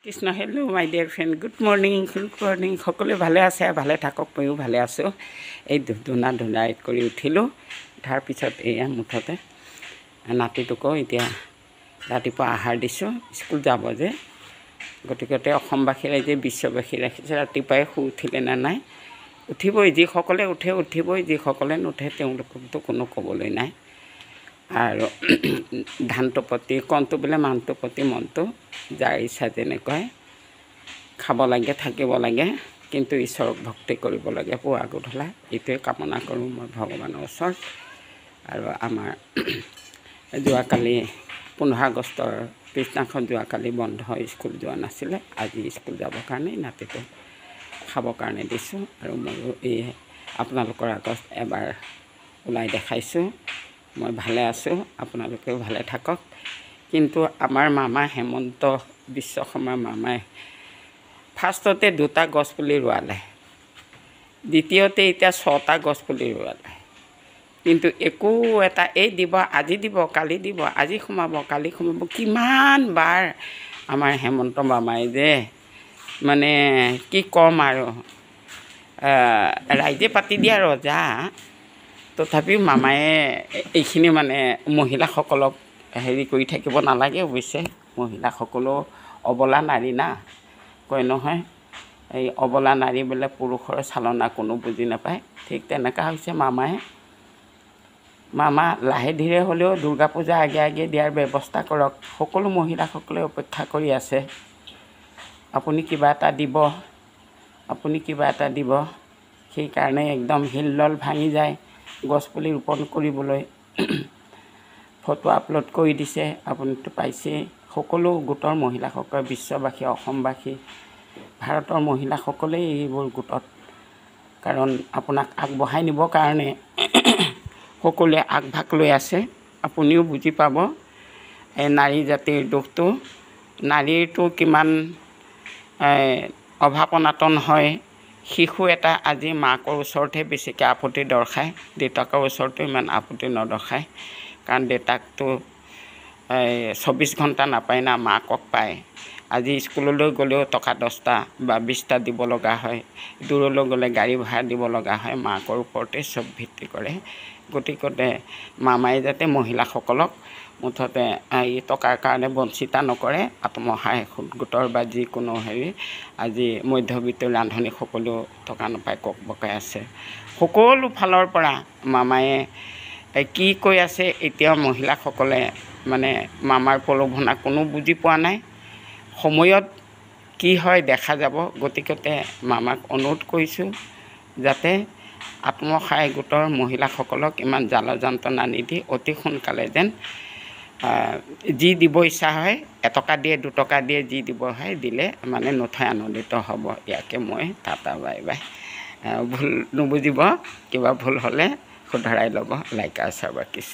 Krishna hello' মাই dear friend good morning সকলোৱে ভালে আছে ভালে থাকক ময়ো ভালে আছোঁ এই ধূনা কৰি উঠিলোঁ উঠাৰ পিছত এয়া মুঠতে নাতিটোকো এতিয়া ৰাতিপুৱা আহাৰ দিছোঁ স্কুল যাব যে গতিকে অসমবাসীৰ ৰাইজে বিশ্ববাসী ৰাখিছে ৰাতিপুৱাই শুই উঠিলে নে নাই উঠিবই যিসকলে উঠিবই যিসকলে নুঠে তেওঁলোককতো কোনো ক'বলৈ নাই আৰু ধানটোৰ প্ৰতি কণটো বোলে মানটোৰ প্ৰতি মনটো যাৰ ইচ্ছা যেনেকৈ খাব লাগে থাকিব লাগে কিন্তু ঈশ্বৰক ভক্তি কৰিব লাগে পুৱা গধূলা এইটোৱে কামনা কৰোঁ মই ভগৱানৰ ওচৰত আৰু আমাৰ যোৱাকালি 15 আগষ্টৰ পিছদিনাখন যোৱাকালি বন্ধ স্কুল যোৱা নাছিলে আজি স্কুল যাবৰ কাৰণে নাতিটো খাবৰ কাৰণে দিছোঁ আৰু ময়ো এই আপোনালোকৰ আগত এবাৰ ওলাই দেখাইছোঁ মই ভালে আছোঁ আপোনালোকেও ভালে থাকক কিন্তু আমাৰ মামা হেমন্ত বিশ্ব শৰ্মাৰ মামাই ফাৰ্ষ্টতে 2টা গছপুলি ৰোৱালে দ্বিতীয়তে এতিয়া 6টা গছপুলি ৰোৱালে কিন্তু একো এটা এই দিব আজি দিব কালি দিব আজি সোমাব কালি সোমাব কিমান বাৰ আমাৰ হেমন্ত মামাই যে মানে কি ক'ম আৰু ৰাইজে পাতি দিয়া ৰজা তথাপিও মামায়ে এইখিনি মানে মহিলাসকলক হেৰি কৰি থাকিব নালাগে অৱশ্যে মহিলাসকলো অবলা নাৰী না কয় নহয় এই অবলা নাৰী বোলে পুৰুষৰ চালনা কোনো বুজি নাপায় ঠিক তেনেকুৱা হৈছে মামা লাহে ধীৰে হ'লেও দুৰ্গা পূজা আগে দিয়াৰ ব্যৱস্থা কৰক সকলো মহিলাসকলে অপেক্ষা কৰি আছে আপুনি কিবা এটা দিব সেইকাৰণে একদম হিলদল ভাঙি যায় গছপুলি ৰোপণ কৰিবলৈ ফটো আপলোড কৰি দিছে আপুনিতো পাইছেই সকলো গোটৰ মহিলাসকল বিশ্ববাসী অসমবাসী ভাৰতৰ মহিলাসকলেই এইবোৰ গোটত কাৰণ আপোনাক আগবঢ়াই নিবৰ কাৰণে সকলোৱে আগভাগ লৈ আছে আপুনিও বুজি পাব এই নাৰী জাতিৰ দুখটো নাৰীৰটো কিমান অভাৱ অনাটন হয় শিশু এটা আজি মাকৰ ওচৰতহে বেছিকৈ আপত্তি দৰ্শায় দেউতাকৰ ওচৰতো ইমান আপত্তি নদৰ্শায় কাৰণ দেউতাকটো 24 ঘণ্টা নাপায় না মাকক পায় আজি স্কুললৈ গ'লেও টকা 10টা বা 20টা দিব লগা হয় দূৰলৈ গ'লে গাড়ী ভাড়া দিব লগা হয় মাকৰ ওপৰতে চব ভিত্তি কৰে গতিকে মামাই যাতে মহিলাসকলক মুঠতে এই টকাৰ কাৰণে বঞ্চিত নকৰে আত্মসহায়ক গোটৰ বা যিকোনো হেৰি আজি মধ্যবিত্ত ৰান্ধনি সকলো টকা নাপায় কক বকাই আছে সকলো ফালৰ পৰা মামায়ে কি কৈ আছে এতিয়া মহিলাসকলে মানে মামাৰ প্ৰলোভনা কোনো বুজি পোৱা নাই সময়ত কি হয় দেখা যাব গতিকে মামাক অনুৰোধ কৰিছোঁ যাতে আত্মসহায়ক গোটৰ মহিলাসকলক ইমান জ্বালা যন্ত্ৰণা নিদি অতি সোনকালে যেন যি দিব ইচ্ছা হয় 1 টকা দিয়ে 2 টকা দিয়ে যি দিব হয় দিলে মানে নথৈ আনন্দিত হ'ব ইয়াকে মই টাটা বাই বাই ভুল নুবুজিব কিবা ভুল হ'লে শুধৰাই ল'ব লাইক আৰু চাৰ্বাৰ কৃষ্ণ